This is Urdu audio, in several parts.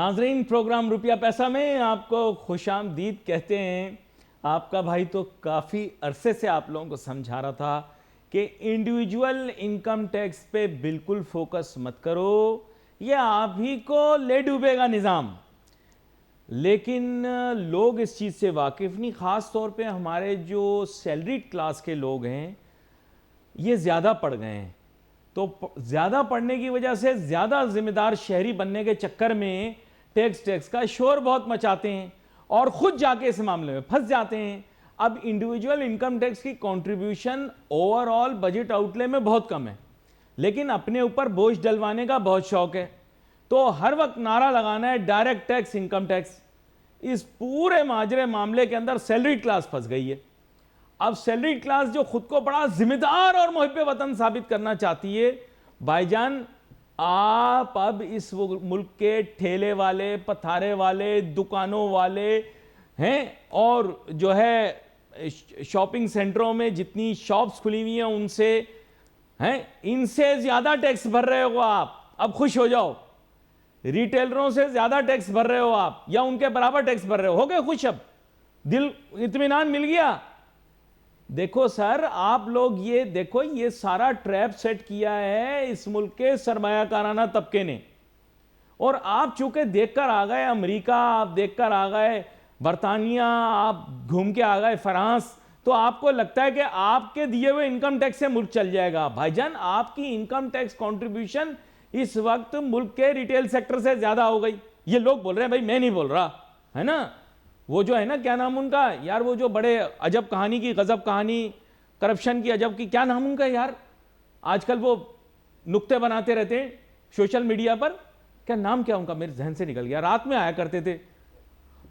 ناظرین، پروگرام روپیہ پیسہ میں آپ کو خوش آمدید کہتے ہیں۔ آپ کا بھائی تو کافی عرصے سے آپ لوگوں کو سمجھا رہا تھا کہ انڈیویجول انکم ٹیکس پہ بالکل فوکس مت کرو، یہ آپ ہی کو لے ڈوبے گا نظام۔ لیکن لوگ اس چیز سے واقف نہیں، خاص طور پہ ہمارے جو سیلریڈ کلاس کے لوگ ہیں یہ زیادہ پڑھ گئے ہیں، تو زیادہ پڑھنے کی وجہ سے زیادہ ذمہ دار شہری بننے کے چکر میں ٹیکس کا شور بہت مچاتے ہیں اور خود جا کے اس معاملے میں پھنس جاتے ہیں۔ اب انڈیویجول انکم ٹیکس کی contribution over all budget out لے میں بہت کم ہے، لیکن اپنے اوپر بوجھ ڈلوانے کا بہت شوق ہے، تو ہر وقت نعرہ لگانا ہے ڈائریکٹ ٹیکس، انکم ٹیکس۔ اس پورے ماجرے معاملے کے اندر سیلریڈ کلاس پھنس گئی ہے۔ اب سیلریڈ کلاس جو خود کو بڑا ذمہ دار اور محب وطن ثابت کرنا چاہتی ہے، بھائی جان آپ اب اس ملک کے ٹھیلے والے، پتھارے والے، دکانوں والے ہیں اور جو ہے شاپنگ سینٹروں میں جتنی شاپس کھلی ہوئی ہیں ان سے زیادہ ٹیکس بھر رہے ہو آپ۔ اب خوش ہو جاؤ، ریٹیلروں سے زیادہ ٹیکس بھر رہے ہو آپ یا ان کے برابر ٹیکس بھر رہے ہو گئے خوش؟ اب دل اطمینان مل گیا؟ دیکھو سر، آپ لوگ یہ دیکھو، یہ سارا ٹریپ سیٹ کیا ہے اس ملک کے سرمایہ کارانہ طبقے نے، اور آپ چونکہ دیکھ کر آ گئے امریکہ، آپ دیکھ کر آ گئے برطانیہ، آپ گھوم کے آ گئے فرانس، تو آپ کو لگتا ہے کہ آپ کے دیے ہوئے انکم ٹیکس سے ملک چل جائے گا۔ بھائی جان آپ کی انکم ٹیکس کنٹریبیوشن اس وقت ملک کے ریٹیل سیکٹر سے زیادہ ہو گئی۔ یہ لوگ بول رہے ہیں، بھائی میں نہیں بول رہا ہے نا، وہ جو ہے نا کیا نام ان کا یار، وہ جو بڑے عجب کہانی کی، غضب کہانی کرپشن کی عجب کی، کیا نام ان کا یار، آج کل وہ نکتے بناتے رہتے ہیں سوشل میڈیا پر، کیا نام کیا ان کا، میرے ذہن سے نکل گیا، رات میں آیا کرتے تھے،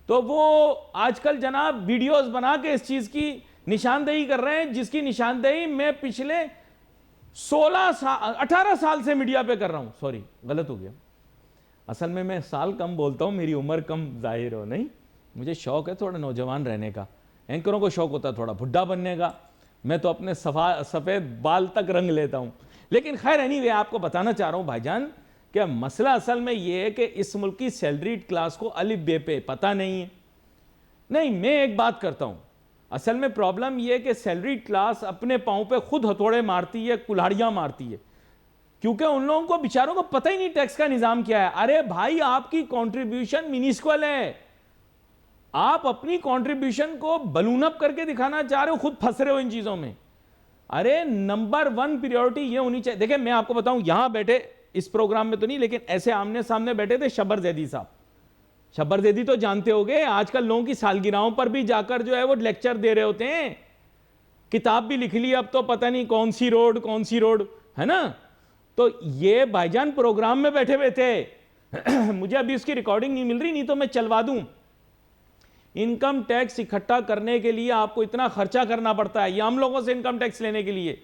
تو وہ آج کل جناب ویڈیوز بنا کے اس چیز کی نشاندہی کر رہے ہیں، جس کی نشاندہی میں پچھلے 18 سال سے میڈیا پہ کر رہا ہوں۔ سوری غلط ہو گیا، اصل میں سال کم بولتا ہوں، میری عمر کم ظاہر ہو، نہیں مجھے شوق ہے تھوڑا نوجوان رہنے کا، اینکروں کو شوق ہوتا ہے تھوڑا بھڈا بننے کا، میں تو اپنے سفید بال تک رنگ لیتا ہوں۔ لیکن خیر اینی آپ کو بتانا چاہ رہا ہوں بھائی جان کہ مسئلہ اصل میں یہ ہے کہ اس ملک کی سیلریڈ کلاس کو الف بے پہ پتہ نہیں ہے۔ نہیں، میں ایک بات کرتا ہوں، اصل میں پرابلم یہ ہے کہ سیلریڈ کلاس اپنے پاؤں پہ خود ہتھوڑے مارتی ہے، کلہاڑیاں مارتی ہے، کیونکہ ان لوگوں کو بیچاروں کو پتہ ہی نہیں ٹیکس کا نظام کیا ہے۔ ارے بھائی آپ کی کنٹریبیوشن منسکول ہے، آپ اپنی کنٹریبیوشن کو بلون اپ کر کے دکھانا چاہ رہے ہو، خود پھنس رہے ہو ان چیزوں میں۔ ارے نمبر 1 پریورٹی یہ ہونی چاہیے۔ دیکھیں میں آپ کو بتاؤں، یہاں بیٹھے اس پروگرام میں تو نہیں، لیکن ایسے آمنے سامنے بیٹھے تھے شبر زیدی صاحب۔ شبر زیدی تو جانتے ہوگے، آج کل لوگوں کی سالگرہوں پر بھی جا کر جو ہے وہ لیکچر دے رہے ہوتے ہیں، کتاب بھی لکھ لی، اب تو پتہ نہیں کون سی روڈ ہے نا۔ تو یہ بھائی جان پروگرام میں بیٹھے ہوئے تھے، مجھے ابھی اس کی ریکارڈنگ نہیں مل رہی، نہیں تو میں چلوا دوں۔ انکم ٹیکس اکٹھا کرنے کے لیے آپ کو اتنا خرچہ کرنا پڑتا ہے، یہ ہم لوگوں سے انکم ٹیکس لینے کے لیے،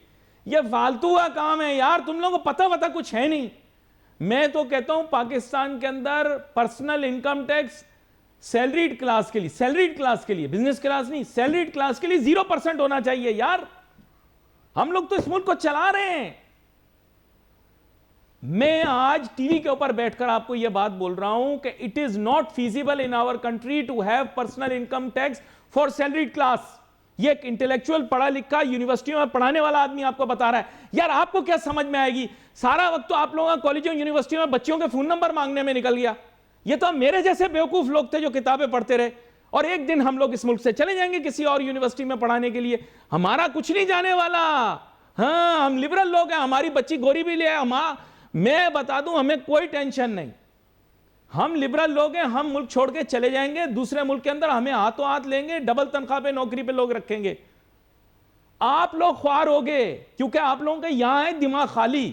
یہ فالتو کا کام ہے یار، تم لوگوں کو پتہ کچھ ہے نہیں۔ میں تو کہتا ہوں پاکستان کے اندر personal income tax salaried class کے لیے، بزنس کلاس نہیں، سیلریڈ کلاس کے لیے 0% ہونا چاہیے یار۔ ہم لوگ تو اس ملک کو چلا رہے ہیں۔ میں آج ٹی وی کے اوپر بیٹھ کر آپ کو یہ بات بول رہا ہوں کہ it is not feasible in our country to have personal income tax for salaried class۔ یہ ایک انٹلیکچوئل پڑھا لکھا یونیورسٹیوں میں پڑھانے والا آدمی آپ کو بتا رہا ہے۔ یار آپ کو کیا سمجھ میں آئے گی؟ سارا وقت تو آپ لوگوں کا کالجوں یونیورسٹیوں میں بچوں کے فون نمبر مانگنے میں نکل گیا۔ یہ تو میرے جیسے بیوقوف لوگ تھے جو کتابیں پڑھتے رہے، اور ایک دن ہم لوگ اس ملک سے چلے جائیں گے کسی اور یونیورسٹی میں پڑھانے کے لیے، ہمارا کچھ نہیں جانے والا۔ ہاں ہم لبرل لوگ ہیں، ہماری بچی گوری بھی لے آئے، میں بتا دوں ہمیں کوئی ٹینشن نہیں، ہم لبرل لوگ ہیں، ہم ملک چھوڑ کے چلے جائیں گے دوسرے ملک کے اندر، ہمیں ہاتھوں ہاتھ لیں گے، ڈبل تنخواہ پہ نوکری پہ لوگ رکھیں گے۔ آپ لوگ خوار ہوگے کیونکہ آپ لوگوں کے یہاں ہے دماغ خالی،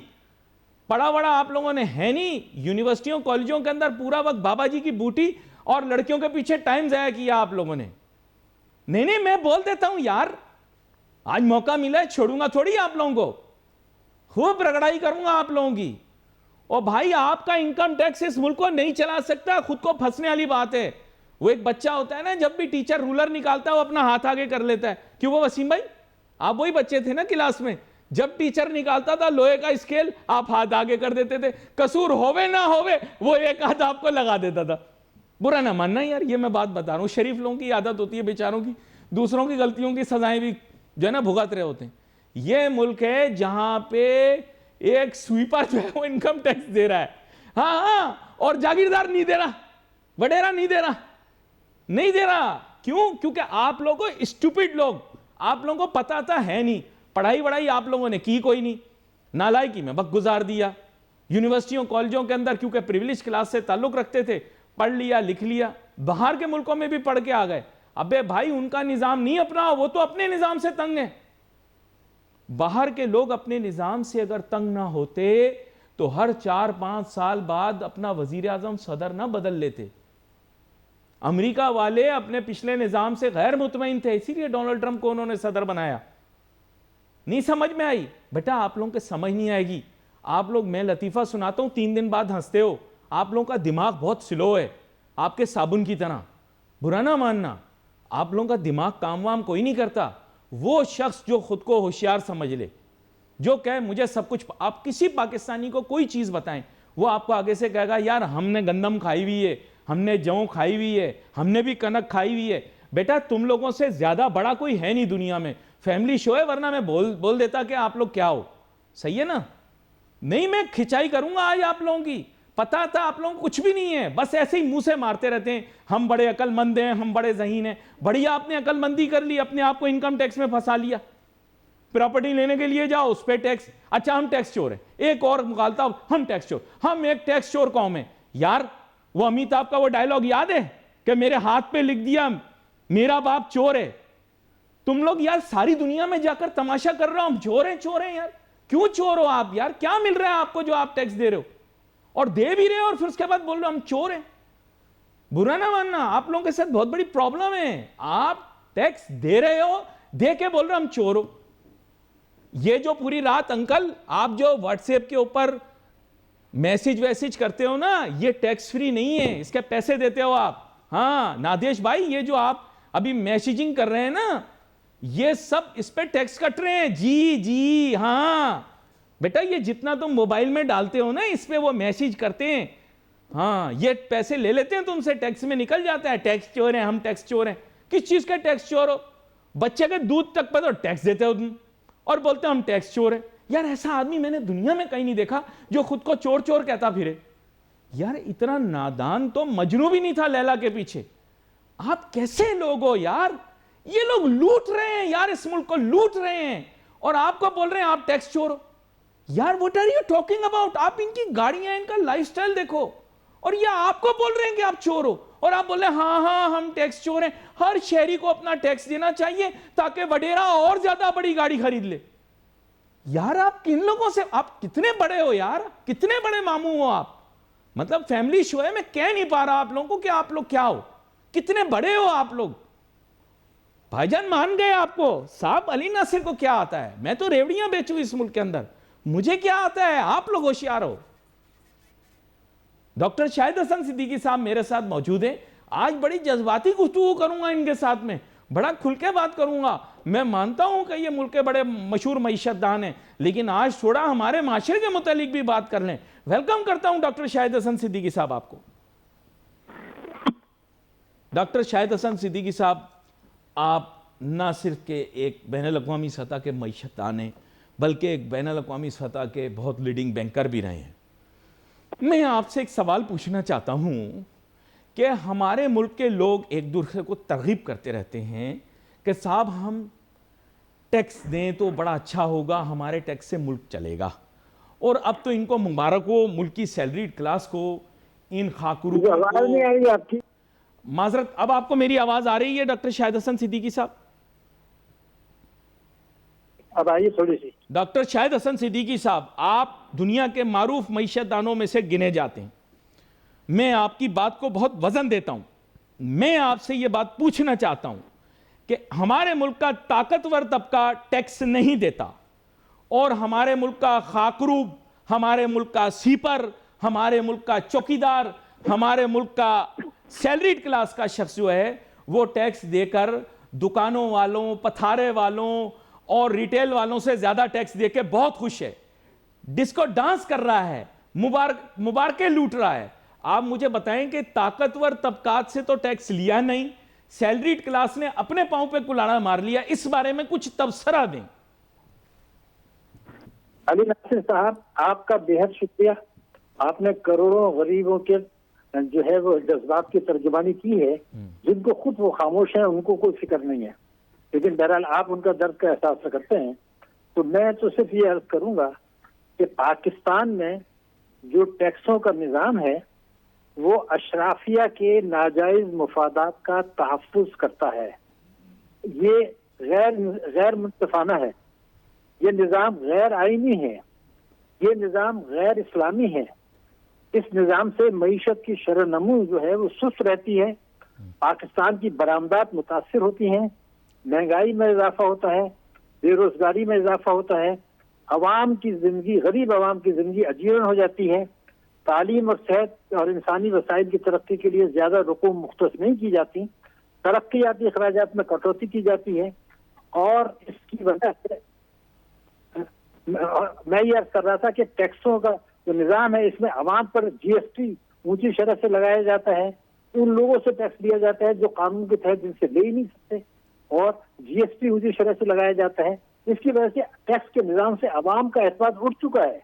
پڑا بڑا آپ لوگوں نے ہے نہیں، یونیورسٹیوں کالجوں کے اندر پورا وقت بابا جی کی بوٹی اور لڑکیوں کے پیچھے ٹائم ضائع کیا آپ لوگوں نے۔ نہیں میں بول دیتا ہوں یار، آج موقع ملا ہے، چھوڑوں گا تھوڑی آپ لوگوں کو، خوب رگڑائی کروں گا آپ لوگوں کی۔ اور بھائی آپ کا انکم ٹیکس اس ملک کو نہیں چلا سکتا، خود کو پھنسنے والی بات ہے۔ وہ ایک بچہ ہوتا ہے نا، جب بھی ٹیچر رولر نکالتا ہے وہ اپنا ہاتھ آگے کر لیتا ہے، کیوں وہ وسیم بھائی آپ وہی بچے تھے نا کلاس میں جب ٹیچر نکالتا تھا لوہے کا اسکیل آپ ہاتھ آگے کر دیتے تھے, قصور ہووے نہ ہووے وہ ایک ہاتھ آپ کو لگا دیتا تھا. برا نہ ماننا یار, یہ میں بات بتا رہا ہوں, شریف لوگوں کی عادت ہوتی ہے بیچاروں کی, دوسروں کی غلطیوں کی سزائیں بھی جو ہے نا بھگت رہے ہوتے ہیں. یہ ملک ہے جہاں پہ ایک سویپر جو ہے وہ انکم ٹیکس دے رہا ہے, ہاں, اور جاگیردار نہیں دے رہا, وڈیرا نہیں دے رہا. کیوں؟ کیونکہ آپ لوگوں اسٹوپڈ لوگ, آپ لوگوں کو پتا تھا ہے نہیں, پڑھائی آپ لوگوں نے کی کوئی نہیں, نالائکی میں وقت گزار دیا. یونیورسٹیوں کالجوں کے اندر کیونکہ پریویلیج کلاس سے تعلق رکھتے تھے, پڑھ لیا لکھ لیا, باہر کے ملکوں میں بھی پڑھ کے آ گئے. ابے بھائی ان کا نظام نہیں اپناؤ, وہ تو اپنے نظام سے تنگ ہے. باہر کے لوگ اپنے نظام سے اگر تنگ نہ ہوتے تو ہر 4-5 سال بعد اپنا وزیر اعظم صدر نہ بدل لیتے. امریکہ والے اپنے پچھلے نظام سے غیر مطمئن تھے, اسی لیے ڈونلڈ ٹرمپ کو انہوں نے صدر بنایا. نہیں سمجھ میں آئی بیٹا, آپ لوگوں کے سمجھ نہیں آئے گی. آپ لوگ, میں لطیفہ سناتا ہوں 3 دن بعد ہنستے ہو. آپ لوگوں کا دماغ بہت سلو ہے, آپ کے صابن کی طرح, برا نہ ماننا. آپ لوگوں کا دماغ کام وام کوئی نہیں کرتا. وہ شخص جو خود کو ہوشیار سمجھ لے, جو کہے مجھے سب کچھ, آپ کسی پاکستانی کو کوئی چیز بتائیں وہ آپ کو آگے سے کہے گا یار ہم نے گندم کھائی ہوئی ہے, ہم نے جوں کھائی ہوئی ہے, ہم نے بھی کنک کھائی ہوئی ہے. بیٹا تم لوگوں سے زیادہ بڑا کوئی ہے نہیں دنیا میں. فیملی شو ہے, ورنہ میں بول دیتا کہ آپ لوگ کیا ہو. صحیح ہے نا؟ نہیں, میں کھچائی کروں گا آج آپ لوگوں کی. پتا تھا آپ لوگوں کو کچھ بھی نہیں ہے, بس ایسے ہی منہ سے مارتے رہتے ہیں ہم بڑے عقل مند ہیں, ہم بڑے ذہین ہیں. بڑھیا آپ نے عقل مندی کر لی, اپنے آپ کو انکم ٹیکس میں پھنسا لیا. پراپرٹی لینے کے لیے جاؤ اس پہ ٹیکس, اچھا ہم ٹیکس چور ہیں. ایک اور مغالطہ, ہم ٹیکس چور, ہم ایک ٹیکس چور قوم ہیں. یار وہ امیتابھ کا وہ ڈائلوگ یاد ہے کہ میرے ہاتھ پہ لکھ دیا میرا باپ چور ہے. تم لوگ یار ساری دنیا میں جا کر تماشا کر رہا ہوں, ہم چور ہیں یار. کیوں چور ہو آپ یار؟ کیا مل رہا ہے آپ کو جو آپ ٹیکس دے رہے ہو, اور دے بھی رہے ہو اور پھر اس کے بعد بول رہے ہو ہم چور ہیں. برا نہ ماننا, آپ لوگوں کے ساتھ بہت بڑی پرابلم ہے. آپ ٹیکس دے رہے ہو, دے کے بول رہے ہو ہم چور ہو. یہ جو پوری رات انکل آپ جو واٹس ایپ کے اوپر میسج کرتے ہو نا, یہ ٹیکس فری نہیں ہے, اس کے پیسے دیتے ہو آپ. ہاں نادیش بھائی, یہ جو آپ ابھی میسیجنگ کر رہے ہیں نا, یہ سب اس پہ ٹیکس کٹ رہے ہیں. جی ہاں بیٹا, یہ جتنا تم موبائل میں ڈالتے ہو نا اس پہ وہ میسج کرتے ہیں, ہاں یہ پیسے لے لیتے ہیں تم سے, ٹیکس میں نکل جاتا ہے. ٹیکس چور ہیں, ہم ٹیکس چور ہیں. کس چیز کا ٹیکس چور ہو؟ بچے کے دودھ تک پہ تو ٹیکس دیتے ہو تم اور بولتے ہم ٹیکس چور ہیں. یار ایسا آدمی میں نے دنیا میں کہیں نہیں دیکھا جو خود کو چور چور کہتا پھرے. یار اتنا نادان تو مجنوں بھی نہیں تھا لیلا کے پیچھے. آپ کیسے لوگ ہو یار؟ یہ لوگ لوٹ رہے ہیں یار, اس ملک کو لوٹ رہے ہیں, اور آپ کو بول رہے ہیں آپ ٹیکس چور ہو. یار what are you talking about? آپ ان کی گاڑیاں, ان کا لائف سٹائل دیکھو, اور یہ آپ کو بول رہے ہیں کہ آپ چور ہو, اور آپ بول رہے ہیں ہاں ہم ٹیکس چور ہیں. ہر شہری کو اپنا ٹیکس دینا چاہیے تاکہ وڈیرا اور زیادہ بڑی گاڑی خرید لے. یار آپ کن لوگوں سے, آپ کتنے بڑے ہو یار, کتنے بڑے ماموں ہو آپ؟ مطلب فیملی شو ہے, میں کہہ نہیں پا رہا آپ لوگوں کو کہ آپ لوگ کیا ہو, کتنے بڑے ہو آپ لوگ. بھائی جان مان گئے آپ کو, صاحب علی ناصر کو کیا آتا ہے؟ میں تو ریوڑیاں بیچوں اس ملک کے اندر, مجھے کیا آتا ہے؟ آپ لوگ ہوشیار ہو. ڈاکٹر شاہد حسن صدیقی صاحب میرے ساتھ موجود ہیں. آج بڑی جذباتی گفتگو کروں گا ان کے ساتھ, میں بڑا کھل کے بات کروں گا. میں مانتا ہوں کہ یہ ملک کے بڑے مشہور معیشت دان ہیں, لیکن آج تھوڑا ہمارے معاشرے کے متعلق بھی بات کر لیں. ویلکم کرتا ہوں ڈاکٹر شاہد حسن صدیقی صاحب آپ کو. ڈاکٹر شاہد حسن صدیقی صاحب, آپ نہ صرف کہ ایک بین الاقوامی سطح کے معیشت دان ہیں, بلکہ ایک بین الاقوامی سطح کے بہت لیڈنگ بینکر بھی رہے ہیں. میں آپ سے ایک سوال پوچھنا چاہتا ہوں کہ ہمارے ملک کے لوگ ایک دوسرے کو ترغیب کرتے رہتے ہیں کہ صاحب ہم ٹیکس دیں تو بڑا اچھا ہوگا, ہمارے ٹیکس سے ملک چلے گا. اور اب تو ان کو مبارک ہو, ملک کی سیلریڈ کلاس کو, ان خاکرو کو. معذرت, اب آپ کو میری آواز آ رہی ہے ڈاکٹر شاہد حسن صدیقی صاحب؟ اب آئیے تھوڑی سی. ڈاکٹر شاہد حسن صدیقی صاحب, آپ دنیا کے معروف معیشت دانوں میں سے گنے جاتے ہیں. میں آپ کی بات کو بہت وزن دیتا ہوں. میں آپ سے یہ بات پوچھنا چاہتا ہوں کہ ہمارے ملک کا طاقتور طبقہ ٹیکس نہیں دیتا, اور ہمارے ملک کا خاکروب, ہمارے ملک کا سیپر, ہمارے ملک کا چوکیدار, ہمارے ملک کا سیلریڈ کلاس کا شخص جو ہے وہ ٹیکس دے کر دکانوں والوں, پتھارے والوں اور ریٹیل والوں سے زیادہ ٹیکس دے کے بہت خوش ہے، ڈسکو ڈانس کر رہا ہے، مبارکیں لوٹ رہا ہے. آپ مجھے بتائیں کہ طاقتور طبقات سے تو ٹیکس لیا نہیں، سیلریڈ کلاس نے اپنے پاؤں پہ کلاڑا مار لیا. اس بارے میں کچھ تبصرہ دیں. علی ناصر صاحب، آپ کا بے حد شکریہ. آپ نے کروڑوں غریبوں کے جو ہے وہ جذبات کی ترجمانی کی ہے، جن کو خود وہ خاموش ہیں، ان کو کوئی فکر نہیں ہے، لیکن بہرحال آپ ان کا درد کا احساس کرتے ہیں. تو میں تو صرف یہ عرض کروں گا کہ پاکستان میں جو ٹیکسوں کا نظام ہے وہ اشرافیہ کے ناجائز مفادات کا تحفظ کرتا ہے. یہ غیر منصفانہ ہے، یہ نظام غیر آئینی ہے، یہ نظام غیر اسلامی ہے. اس نظام سے معیشت کی شرح نمو جو ہے وہ سست رہتی ہے، پاکستان کی برآمدات متاثر ہوتی ہیں، مہنگائی میں اضافہ ہوتا ہے، بے روزگاری میں اضافہ ہوتا ہے، عوام کی زندگی، غریب عوام کی زندگی اجیرن ہو جاتی ہے، تعلیم اور صحت اور انسانی وسائل کی ترقی کے لیے زیادہ رقوم مختص نہیں کی جاتی، ترقیاتی اخراجات میں کٹوتی کی جاتی ہے. اور اس کی وجہ سے میں یہ عرض کر رہا تھا کہ ٹیکسوں کا جو نظام ہے اس میں عوام پر جی ایس ٹی اونچی شرح سے لگایا جاتا ہے، ان لوگوں سے ٹیکس لیا جاتا ہے جو قانون کے تحت جن سے لے ہی نہیں سکتے، اور جی ایس ٹی اونچی شرح سے لگایا جاتا ہے. اس کی وجہ سے ٹیکس کے نظام سے عوام کا اعتماد اٹھ چکا ہے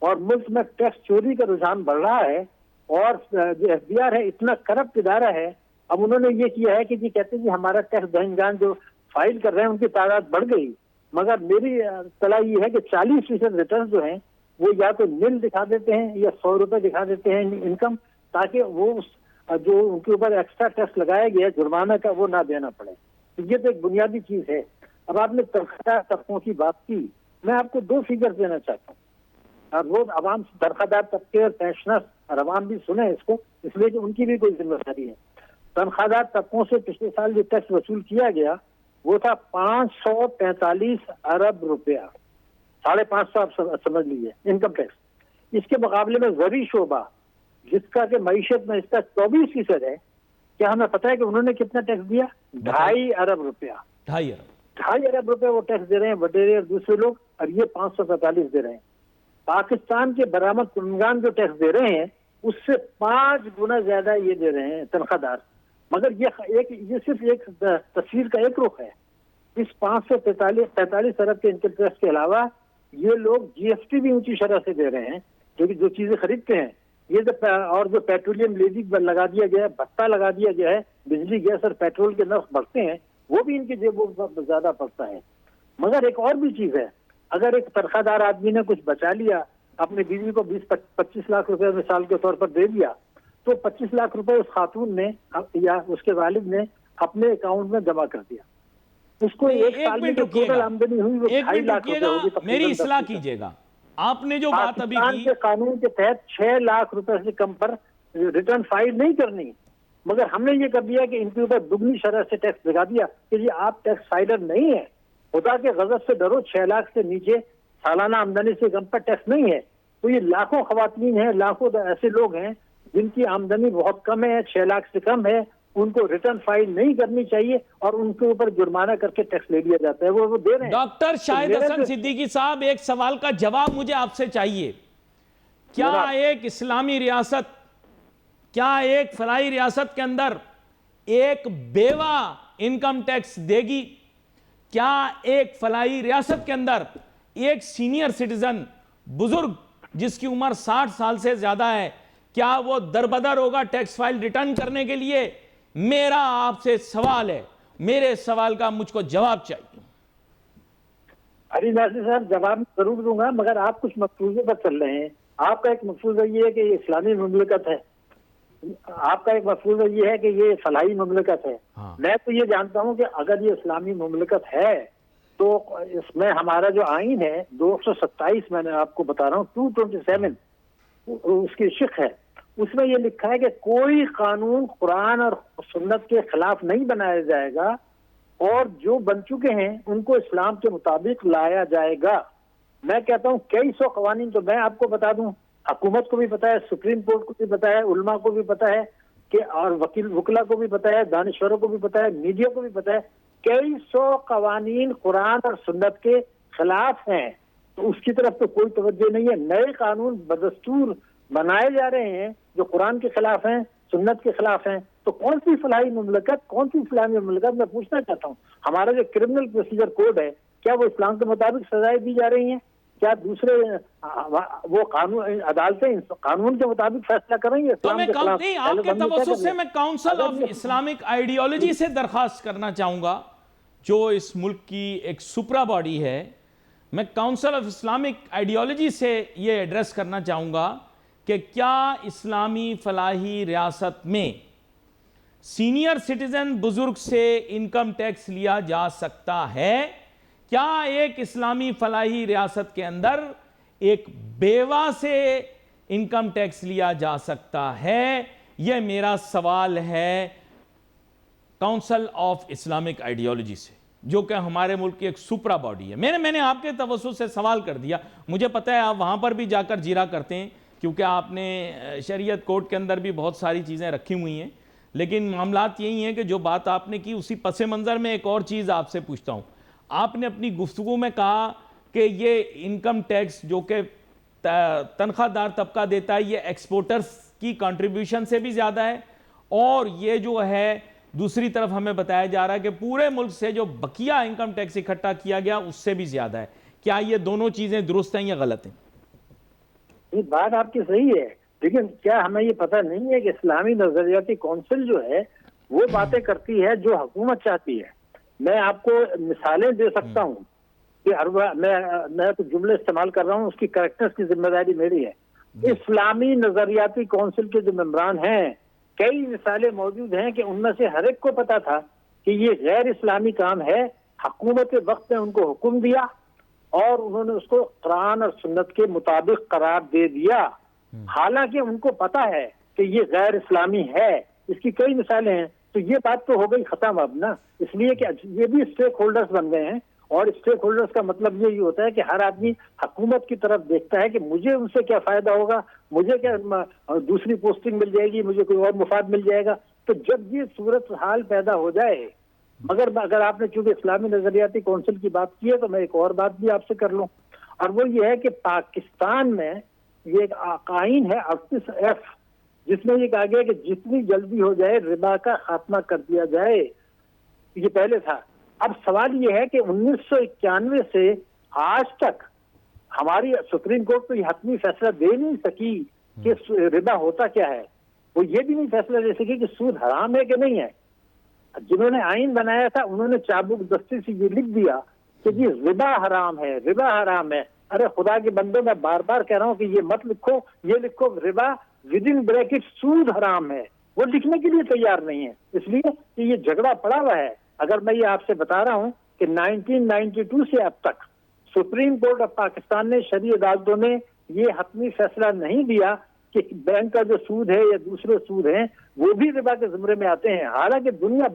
اور ملک میں ٹیکس چوری کا رجحان بڑھ رہا ہے. اور جو ایف بی آر ہے اتنا کرپٹ ادارہ ہے، اب انہوں نے یہ کیا ہے کہ جی کہتے ہیں جی ہمارا ٹیکس دہنگان جو فائل کر رہے ہیں ان کی تعداد بڑھ گئی، مگر میری اطلاع یہ ہے کہ 40% ریٹرن جو ہیں وہ یا تو نل دکھا دیتے ہیں یا 100 روپے دکھا دیتے ہیں انکم، تاکہ وہ جو ان کے اوپر ایکسٹرا ٹیکس لگایا گیا ہے جرمانہ کا وہ نہ دینا پڑے. یہ تو ایک بنیادی چیز ہے. اب آپ نے تنخواہ طبقوں کی بات کی، میں آپ کو 2 فگر دینا چاہتا ہوں. اور وہ عوام تنخواہ طبقے اور پینشنر اور عوام بھی سنیں اس کو، اس لیے کہ ان کی بھی کوئی ذمہ داری ہے. تنخواہ طبقوں سے پچھلے سال جو ٹیکس وصول کیا گیا وہ تھا 545 ارب روپیہ، 550 آپ سمجھ لیجیے انکم ٹیکس. اس کے مقابلے میں زرعی شعبہ جس کا کہ معیشت میں اس کا 24% ہے، کیا ہمیں پتہ ہے کہ انہوں نے کتنا ٹیکس دیا؟ 2.5 ارب روپیہ. 2.5 ارب روپے وہ ٹیکس دے رہے ہیں وڈیرے اور دوسرے لوگ، اور یہ 545 دے رہے ہیں. پاکستان کے برآمد کنندگان جو ٹیکس دے رہے ہیں اس سے 5 گنا زیادہ یہ دے رہے ہیں تنخواہ دار. مگر یہ صرف ایک تصویر کا ایک رخ ہے. اس 545 ارب کے انکم ٹیکس کے علاوہ یہ لوگ جی ایس ٹی بھی اونچی شرح سے دے رہے ہیں، کیونکہ جو چیزیں خریدتے ہیں یہ اور جو پیٹرولیم لیزنگ پر لگا دیا گیا ہے، بھتہ لگا دیا گیا ہے، بجلی گیس اور پیٹرول کے نرخ بڑھتے ہیں، وہ بھی ان کی جیبوں پر زیادہ پڑتا ہے. مگر ایک اور بھی چیز ہے، اگر ایک تنخواہ دار آدمی نے کچھ بچا لیا، اپنی بیوی کو 20-25 لاکھ روپے مثال کے طور پر دے دیا، تو 25 لاکھ روپے اس خاتون نے یا اس کے والد نے اپنے اکاؤنٹ میں جمع کر دیا. اس کو ایک سال میں جو ٹوٹل آمدنی ہوئی وہ 2.5 لاکھ روپے ہوگی. میری اصلاح کیجئے گا، آپ نے جو بات ابھی پاکستان کے قانون کے تحت 6 لاکھ روپے سے کم پر ریٹرن فائل نہیں کرنی، مگر ہم نے یہ کر دیا کہ ان کے اوپر دگنی شرح سے ٹیکس لگا دیا کہ یہ آپ ٹیکس فائلر نہیں ہے. خدا کے غضب سے ڈرو، 6 لاکھ سے نیچے سالانہ آمدنی سے کم پر ٹیکس نہیں ہے. تو یہ لاکھوں خواتین ہیں، لاکھوں ایسے لوگ ہیں جن کی آمدنی بہت کم ہے، 6 لاکھ سے کم ہے، ان کو ریٹرن فائل نہیں کرنی چاہیے اور ان کے اوپر جرمانہ کر کے ٹیکس لے لیا جاتا ہے. وہ دے رہے ہیں. ڈاکٹر شاہد حسن صدیقی صاحب، ایک سوال کا جواب مجھے آپ سے چاہیے. کیا ایک اسلامی ریاست، کیا ایک فلاحی ریاست کے اندر ایک بیوہ انکم ٹیکس دے گی؟ کیا ایک فلاحی ریاست کے اندر ایک سینئر سٹیزن، بزرگ جس کی عمر 60 سال سے زیادہ ہے، کیا وہ دربدر ہوگا ٹیکس فائل ریٹرن کرنے کے لیے؟ میرا آپ سے سوال ہے، میرے سوال کا مجھ کو جواب چاہیے. علی ناصر صاحب، جواب ضرور دوں گا، مگر آپ کچھ مفروضے پر چل رہے ہیں. آپ کا ایک مفروضہ یہ ہے کہ یہ اسلامی مملکت ہے، آپ کا ایک مفروضہ یہ ہے کہ یہ فلاحی مملکت ہے. میں تو یہ جانتا ہوں کہ اگر یہ اسلامی مملکت ہے تو اس میں ہمارا جو آئین ہے 227، میں نے آپ کو بتا رہا ہوں 227 اس کی شق ہے، اس میں یہ لکھا ہے کہ کوئی قانون قرآن اور سنت کے خلاف نہیں بنایا جائے گا، اور جو بن چکے ہیں ان کو اسلام کے مطابق لایا جائے گا. میں کہتا ہوں کئی سو قوانین، تو میں آپ کو بتا دوں، حکومت کو بھی پتا ہے، سپریم کورٹ کو بھی پتا ہے، علماء کو بھی پتا ہے کہ اور وکلا کو بھی پتا ہے، دانشوروں کو بھی پتا ہے، میڈیا کو بھی پتا ہے کئی سو قوانین قرآن اور سنت کے خلاف ہیں، تو اس کی طرف تو کوئی توجہ نہیں ہے۔ نئے قانون بدستور بنائے جا رہے ہیں جو قرآن کے خلاف ہیں، سنت کے خلاف ہیں، تو کون سی فلاحی مملکت، کون سی اسلامی مملکت؟ میں پوچھنا چاہتا ہوں، ہمارا جو کرمنل پروسیجر کوڈ ہے، کیا وہ اسلام کے مطابق سزائیں دی جا رہی ہیں؟ کیا دوسرے وہ قانون عدالتیں قانون کے مطابق فیصلہ کریں گے تو اسلام میں کے خلاف؟ نہیں، آپ کے توسط سے میں کاؤنسل آف اسلامک آئیڈیالوجی سے درخواست کرنا چاہوں گا، جو اس ملک کی ایک سپرا باڈی ہے، میں کاؤنسل آف اسلامک آئیڈیالوجی سے یہ ایڈریس کرنا چاہوں گا کہ کیا اسلامی فلاحی ریاست میں سینئر سٹیزن بزرگ سے انکم ٹیکس لیا جا سکتا ہے؟ کیا ایک اسلامی فلاحی ریاست کے اندر ایک بیوہ سے انکم ٹیکس لیا جا سکتا ہے؟ یہ میرا سوال ہے کاؤنسل آف اسلامک آئیڈیالوجی سے، جو کہ ہمارے ملک کی ایک سپرا باڈی ہے۔ میں نے آپ کے توسط سے سوال کر دیا، مجھے پتہ ہے آپ وہاں پر بھی جا کر جیرا کرتے ہیں، کیونکہ آپ نے شریعت کوڈ کے اندر بھی بہت ساری چیزیں رکھی ہوئی ہیں، لیکن معاملات یہی ہیں کہ جو بات آپ نے کی اسی پس منظر میں ایک اور چیز آپ سے پوچھتا ہوں۔ آپ نے اپنی گفتگو میں کہا کہ یہ انکم ٹیکس جو کہ تنخواہ دار طبقہ دیتا ہے، یہ ایکسپورٹرز کی کنٹریبیوشن سے بھی زیادہ ہے، اور یہ جو ہے دوسری طرف ہمیں بتایا جا رہا ہے کہ پورے ملک سے جو بقیہ انکم ٹیکس اکٹھا کیا گیا اس سے بھی زیادہ ہے۔ کیا یہ دونوں چیزیں درست ہیں یا غلط ہیں؟ یہ بات آپ کی صحیح ہے، لیکن کیا ہمیں یہ پتہ نہیں ہے کہ اسلامی نظریاتی کونسل جو ہے وہ باتیں کرتی ہے جو حکومت چاہتی ہے؟ میں آپ کو مثالیں دے سکتا ہوں کہ میں تو جملے استعمال کر رہا ہوں، اس کی کریکٹنس کی ذمہ داری میری ہے۔ اسلامی نظریاتی کونسل کے جو ممبران ہیں، کئی مثالیں موجود ہیں کہ ان میں سے ہر ایک کو پتا تھا کہ یہ غیر اسلامی کام ہے، حکومت وقت نے ان کو حکم دیا اور انہوں نے اس کو قرآن اور سنت کے مطابق قرار دے دیا، حالانکہ ان کو پتا ہے کہ یہ غیر اسلامی ہے۔ اس کی کئی مثالیں ہیں، تو یہ بات تو ہو گئی ختم اب نا، اس لیے کہ یہ بھی اسٹیک ہولڈرز بن گئے ہیں، اور اسٹیک ہولڈرز کا مطلب یہی ہوتا ہے کہ ہر آدمی حکومت کی طرف دیکھتا ہے کہ مجھے ان سے کیا فائدہ ہوگا، مجھے کیا دوسری پوسٹنگ مل جائے گی، مجھے کوئی اور مفاد مل جائے گا۔ تو جب یہ صورتحال پیدا ہو جائے، مگر اگر آپ نے چونکہ اسلامی نظریاتی کونسل کی بات کی ہے تو میں ایک اور بات بھی آپ سے کر لوں، اور وہ یہ ہے کہ پاکستان میں یہ ایک آئین ہے 38F، جس میں یہ کہا گیا کہ جتنی جلدی ہو جائے ربا کا خاتمہ کر دیا جائے۔ یہ پہلے تھا۔ اب سوال یہ ہے کہ 1991 سے آج تک ہماری سپریم کورٹ تو یہ حتمی فیصلہ دے نہیں سکی کہ ربا ہوتا کیا ہے، وہ یہ بھی نہیں فیصلہ دے سکی کہ سود حرام ہے کہ نہیں ہے۔ جنہوں نے آئین بنایا تھا انہوں نے چابک دستی سے یہ لکھ دیا کہ جی ربا حرام ہے، ربا حرام ہے۔ ارے خدا کے بندے، میں بار بار کہہ رہا ہوں کہ یہ مت لکھو، یہ لکھو ربا ودن بریکٹ سود حرام ہے، وہ لکھنے کے لیے تیار نہیں ہے، اس لیے کہ یہ جھگڑا پڑا ہوا ہے۔ اگر میں یہ آپ سے بتا رہا ہوں کہ 1992 سے اب تک سپریم کورٹ آف پاکستان نے، شرعی عدالتوں نے یہ حتمی فیصلہ نہیں دیا کہ بینک کا جو سود ہے یا دوسرے سود ہیں وہ بھی ربا کے زمرے میں آتے ہیں، حالانکہ دنیا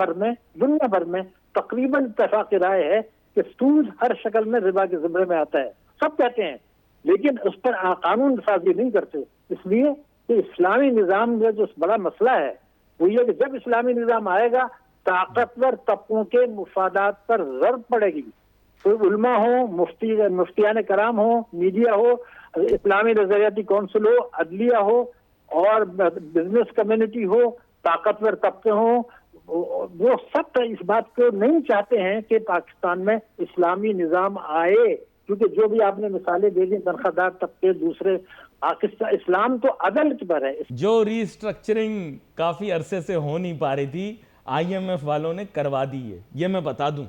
بھر میں تقریباً اتفاق رائے ہے کہ سود ہر شکل میں ربا کے زمرے میں آتا ہے، سب کہتے ہیں، لیکن اس پر قانون سازی نہیں کرتے، اس لیے کہ اسلامی نظام میں جو بڑا مسئلہ ہے وہ یہ کہ جب اسلامی نظام آئے گا طاقتور طبقوں کے مفادات پر ضرب پڑے گی، کوئی علماء ہو، مفتیان کرام ہو، میڈیا ہو، اسلامی نظریاتی کونسل ہو، عدلیہ ہو، اور بزنس کمیونٹی ہو، طاقتور طبقے ہوں، وہ سب اس بات کو نہیں چاہتے ہیں کہ پاکستان میں اسلامی نظام آئے، کیونکہ جو بھی آپ نے مثالیں دے دی تنخواہ دار طبقے دوسرے، پاکستان اسلام تو عدل پر ہے۔ جو ری اسٹرکچرنگ کافی عرصے سے ہو نہیں پا رہی تھی، IMF والوں نے کروا دی ہے، یہ میں بتا دوں،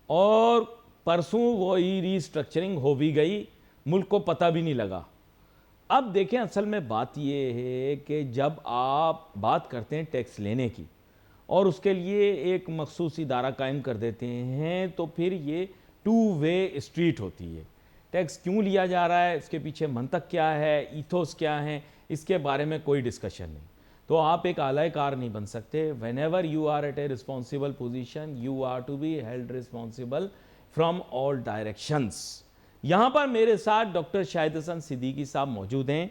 اور پرسوں وہ ری اسٹرکچرنگ ہو بھی گئی، ملک کو پتہ بھی نہیں لگا۔ اب دیکھیں اصل میں بات یہ ہے کہ جب آپ بات کرتے ہیں ٹیکس لینے کی اور اس کے لیے ایک مخصوص ادارہ قائم کر دیتے ہیں تو پھر یہ 2 وے اسٹریٹ ہوتی ہے۔ ٹیکس کیوں لیا جا رہا ہے، اس کے پیچھے منطق کیا ہے، ایتھوس کیا ہے، اس کے بارے میں کوئی ڈسکشن نہیں، تو آپ ایک اعلی کار نہیں بن سکتے۔ whenever you are at a responsible position you are to be held responsible from all directions۔ یہاں پر میرے ساتھ ڈاکٹر شاہد حسن صدیقی صاحب موجود ہیں۔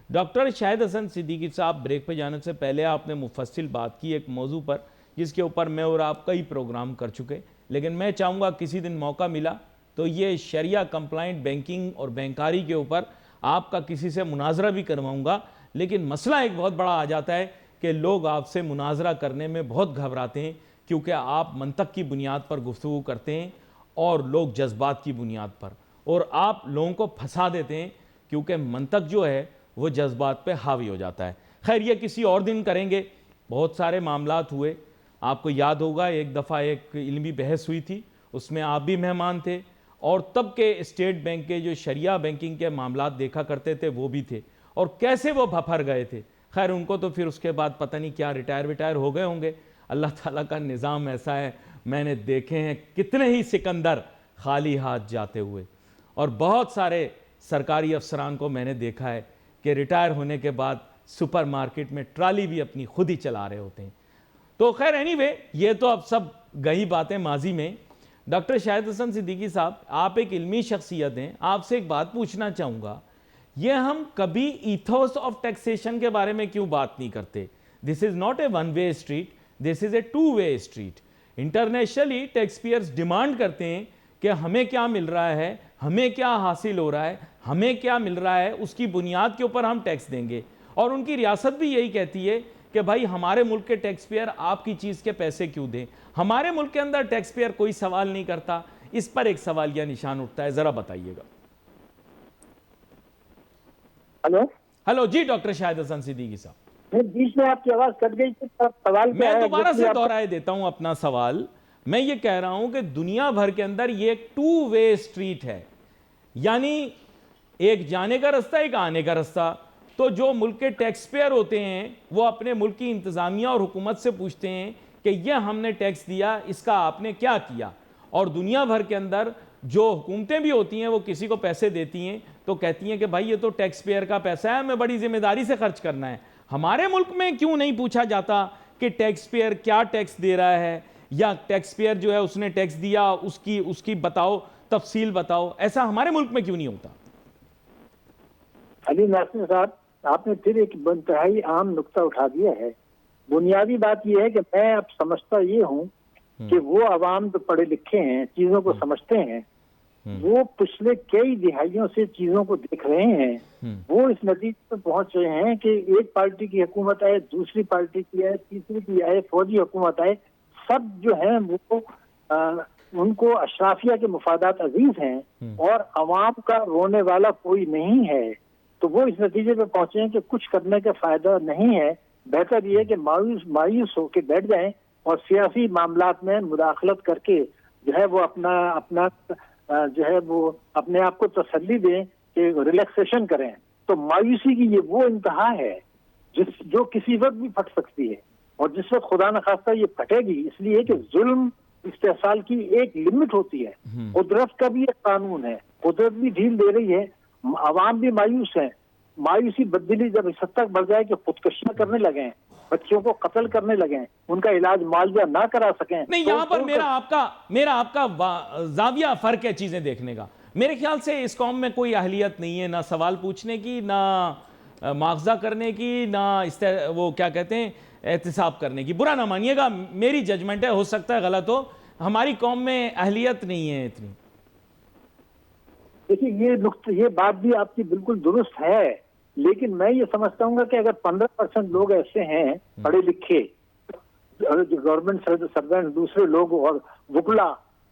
ڈاکٹر شاہد حسن صدیقی صاحب، بریک پہ جانے سے پہلے آپ نے مفصل بات کی ایک موضوع پر، جس کے اوپر میں اور آپ کئی پروگرام کر چکے، لیکن میں چاہوں گا کسی دن موقع ملا تو یہ شریعہ کمپلائنٹ بینکنگ اور بینکاری کے اوپر آپ کا کسی سے مناظرہ بھی کرواؤں گا. لیکن مسئلہ ایک بہت بڑا آ جاتا ہے کہ لوگ آپ سے مناظرہ کرنے میں بہت گھبراتے ہیں، کیونکہ آپ منطق کی بنیاد پر گفتگو کرتے ہیں اور لوگ جذبات کی بنیاد پر، اور آپ لوگوں کو پھنسا دیتے ہیں کیونکہ منطق جو ہے وہ جذبات پہ حاوی ہو جاتا ہے. خیر یہ کسی اور دن کریں گے. بہت سارے معاملات ہوئے، آپ کو یاد ہوگا ایک دفعہ ایک علمی بحث ہوئی تھی، اس میں آپ بھی مہمان تھے، اور تب کے اسٹیٹ بینک کے جو شریعہ بینکنگ کے معاملات دیکھا کرتے تھے وہ بھی تھے، اور کیسے وہ بھپھر گئے تھے. خیر ان کو تو پھر اس کے بعد پتہ نہیں کیا ریٹائر ہو گئے ہوں گے. اللہ تعالیٰ کا نظام ایسا ہے، میں نے دیکھے ہیں کتنے ہی سکندر خالی ہاتھ جاتے ہوئے، اور بہت سارے سرکاری افسران کو میں نے دیکھا ہے کہ ریٹائر ہونے کے بعد سپر مارکیٹ میں ٹرالی بھی اپنی خود ہی چلا رہے ہوتے ہیں. تو خیر اینی یہ تو اب سب گئی باتیں ماضی میں. ڈاکٹر شاہد حسن صدیقی صاحب، آپ ایک علمی شخصیت ہیں، آپ سے ایک بات پوچھنا چاہوں گا، یہ ہم کبھی ایتھوس آف ٹیکسیشن کے بارے میں کیوں بات نہیں کرتے؟ This is not a one way street, this is a two way street. Internationally tax payers demand کرتے ہیں کہ ہمیں کیا مل رہا ہے، ہمیں کیا حاصل ہو رہا ہے، ہمیں کیا مل رہا ہے، اس کی بنیاد کے اوپر ہم ٹیکس دیں گے. اور ان کی ریاست بھی یہی کہتی ہے کہ بھائی ہمارے ملک کے ٹیکس پیئر آپ کی چیز کے پیسے کیوں دیں. ہمارے ملک کے اندر ٹیکس پیئر کوئی سوال نہیں کرتا. اس پر ایک سوالیہ نشان اٹھتا ہے، ذرا بتائیے گا. ہلو جی ڈاکٹر شاہد حسن صدیقی صاحب، بیچ میں آپ کی آواز کٹ گئی تھی. سوال میں دوبارہ سے دہرائے دیتا ہوں اپنا سوال. میں یہ کہہ رہا ہوں کہ دنیا بھر کے اندر یہ ایک ٹو وے اسٹریٹ ہے، یعنی ایک جانے کا رستہ ایک آنے کا رستہ. تو جو ملک کے ٹیکس پیئر ہوتے ہیں وہ اپنے ملک کی انتظامیہ اور حکومت سے پوچھتے ہیں کہ یہ ہم نے ٹیکس دیا، اس کا آپ نے کیا کیا. اور دنیا بھر کے اندر جو حکومتیں بھی ہوتی ہیں وہ کسی کو پیسے دیتی ہیں تو کہتی ہیں کہ بھائی یہ تو ٹیکس پیئر کا پیسہ ہے، ہمیں بڑی ذمہ داری سے خرچ کرنا ہے. ہمارے ملک میں کیوں نہیں پوچھا جاتا کہ ٹیکس پیئر کیا ٹیکس دے رہا ہے، یا ٹیکس پیئر جو ہے اس نے ٹیکس دیا اس کی بتاؤ، تفصیل بتاؤ. ایسا ہمارے ملک میں کیوں نہیں ہوتا؟ علی ناصر صاحب، آپ نے پھر ایک انتہائی عام نقطہ اٹھا دیا ہے. بنیادی بات یہ ہے کہ میں اب سمجھتا یہ ہوں کہ وہ عوام جو پڑھے لکھے ہیں، چیزوں کو سمجھتے ہیں، وہ پچھلے کئی دہائیوں سے چیزوں کو دیکھ رہے ہیں. وہ اس نتیجے پر پہنچ رہے ہیں کہ ایک پارٹی کی حکومت آئے، دوسری پارٹی کی آئے، تیسری کی آئے، فوجی حکومت آئے، سب جو ہیں وہ ان کو اشرافیہ کے مفادات عزیز ہیں اور عوام کا رونے والا کوئی نہیں ہے. تو وہ اس نتیجے پہ پہنچے ہیں کہ کچھ کرنے کا فائدہ نہیں ہے. بہتر یہ ہے کہ مایوس ہو کے بیٹھ جائیں اور سیاسی معاملات میں مداخلت کر کے جو ہے وہ اپنا جو ہے وہ اپنے آپ کو تسلی دیں کہ ریلیکسیشن کریں. تو مایوسی کی یہ وہ انتہا ہے جو کسی وقت بھی پھٹ سکتی ہے، اور جس وقت خدا نخواستہ یہ پھٹے گی، اس لیے کہ ظلم استحصال کی ایک لمٹ ہوتی ہے. قدرت کا بھی ایک قانون ہے، قدرت بھی ڈھیل دے رہی ہے، عوام بھی مایوس ہیں. مایوسی بدلی جب اس حد تک بڑھ جائے کہ خودکشیاں کرنے لگیں، بچوں کو قتل کرنے لگیں، ان کا علاج معالجہ نہ کرا سکیں. نہیں، یہاں پر میرا آپ کا زاویہ فرق ہے چیزیں دیکھنے کا. میرے خیال سے اس قوم میں کوئی اہلیت نہیں ہے، نہ سوال پوچھنے کی، نہ مواخذہ کرنے کی، نہ وہ کیا کہتے ہیں احتساب کرنے کی. برا نہ مانیے گا، میری ججمنٹ ہے، ہو سکتا ہے غلط ہو. ہماری قوم میں اہلیت نہیں ہے اتنی. دیکھیے یہ بات بھی آپ کی بالکل درست ہے، لیکن میں یہ سمجھتا ہوں کہ اگر 15% لوگ ایسے ہیں پڑھے لکھے، گورنمنٹ سروینٹ، دوسرے لوگ اور وکلا،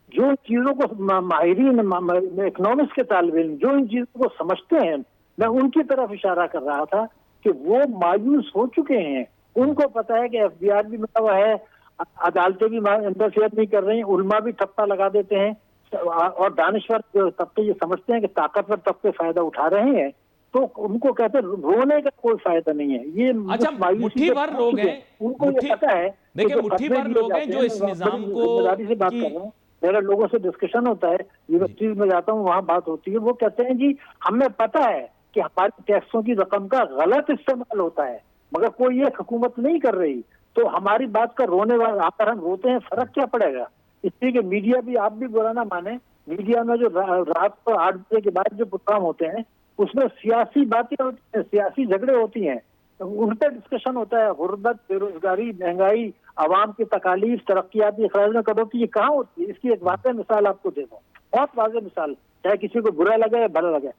جو چیزوں کو ماہرین اکنامکس کے طالب علم جو ان چیزوں کو سمجھتے ہیں، میں ان کی طرف اشارہ کر رہا تھا کہ وہ مایوس ہو چکے ہیں. ان کو پتا ہے کہ ایف بی آر بھی ملا ہوا ہے، عدالتیں بھی انٹرفیئر نہیں کر رہی، علماء بھی ٹھپا لگا دیتے ہیں، اور دانشور طبقے یہ سمجھتے ہیں کہ طاقتور طبقے فائدہ اٹھا رہے ہیں. تو ان کو کہتے ہیں رونے کا کوئی فائدہ نہیں ہے. یہ اچھا مٹھی بھر لوگ ہیں، ان کو یہ پتا ہے. دیکھیں مٹھی بھر لوگ ہیں جو اس نظام کو، ذمہ داری سے بات کر رہا ہوں، میرا لوگوں سے ڈسکشن ہوتا ہے، یونیورسٹیز میں جاتا ہوں، وہاں بات ہوتی ہے. وہ کہتے ہیں جی ہمیں پتا ہے کہ ہماری ٹیکسوں کی رقم کا غلط استعمال ہوتا ہے، مگر کوئی یہ حکومت نہیں کر رہی. تو ہماری بات کا رونے والا، اگر ہم روتے ہیں فرق کیا پڑے گا؟ اس لیے کہ میڈیا بھی، آپ بھی برا نہ مانیں، میڈیا میں جو رات کو 8 بجے کے بعد جو پروگرام ہوتے ہیں اس میں سیاسی باتیں ہوتی ہیں، سیاسی جھگڑے ہوتی ہیں. ان پہ ڈسکشن ہوتا ہے. غربت, بے روزگاری, مہنگائی, عوام کی تکالیف, ترقیاتی اخراج میں کٹوتی, یہ کہاں ہوتی ہے؟ اس کی ایک واضح مثال آپ کو دے دوں, بہت واضح مثال, چاہے کسی کو برا لگے یا بھلا لگے.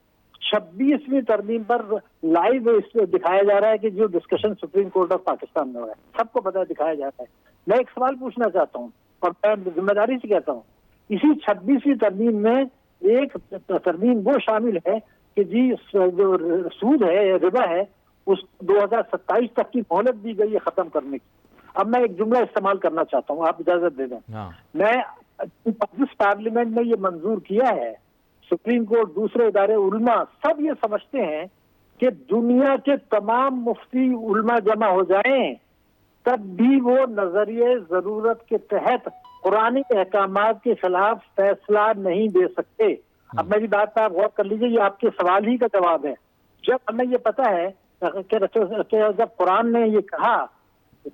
26ویں ترمیم پر لائیو دکھایا جا رہا ہے کہ جو discussion supreme court of Pakistan میں ہوا ہے, سب کو پتہ ہے, دکھایا جا رہا ہے. میں ایک سوال پوچھنا چاہتا ہوں اور میں ذمہ داری سے کہتا ہوں, اسی 26ویں ترمیم میں ایک ترمیم وہ شامل ہے کہ جی جو سود ہے, ربا ہے, اس 2027 تک کی مہلت دی گئی ہے ختم کرنے کی. اب میں ایک جملہ استعمال کرنا چاہتا ہوں, آپ اجازت دے دیں. میں جس پارلیمنٹ نے یہ منظور کیا ہے, سپریم کورٹ, دوسرے ادارے, علماء سب یہ سمجھتے ہیں کہ دنیا کے تمام مفتی علماء جمع ہو جائیں تب بھی وہ نظریے ضرورت کے تحت قرآنی احکامات کے خلاف فیصلہ نہیں دے سکتے. اب میری بات پہ آپ غور کر لیجیے, یہ آپ کے سوال ہی کا جواب ہے. جب ہمیں یہ پتا ہے کہ جب قرآن نے یہ کہا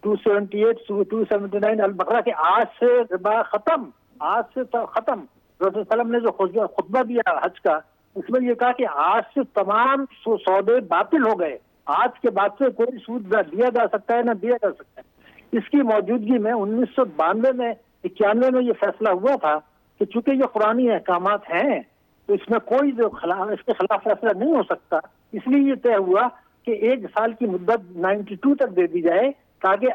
278 279 البقرہ کہ آج سے ربا ختم, آج سے ختم, رسول وسلم نے جو خطبہ دیا حج کا, اس میں یہ کہا کہ آج سے تمام سودے باطل ہو گئے, آج کے بعد سے کوئی سود نہ دیا جا سکتا ہے نہ دیا جا سکتا ہے. اس کی موجودگی میں 1992 میں 91 میں یہ فیصلہ ہوا تھا کہ چونکہ یہ قرآنی احکامات ہیں تو اس میں کوئی جو اس کے خلاف فیصلہ نہیں ہو سکتا, اس لیے یہ طے ہوا کہ 1 سال کی مدت 92 تک دے دی جائے تاکہ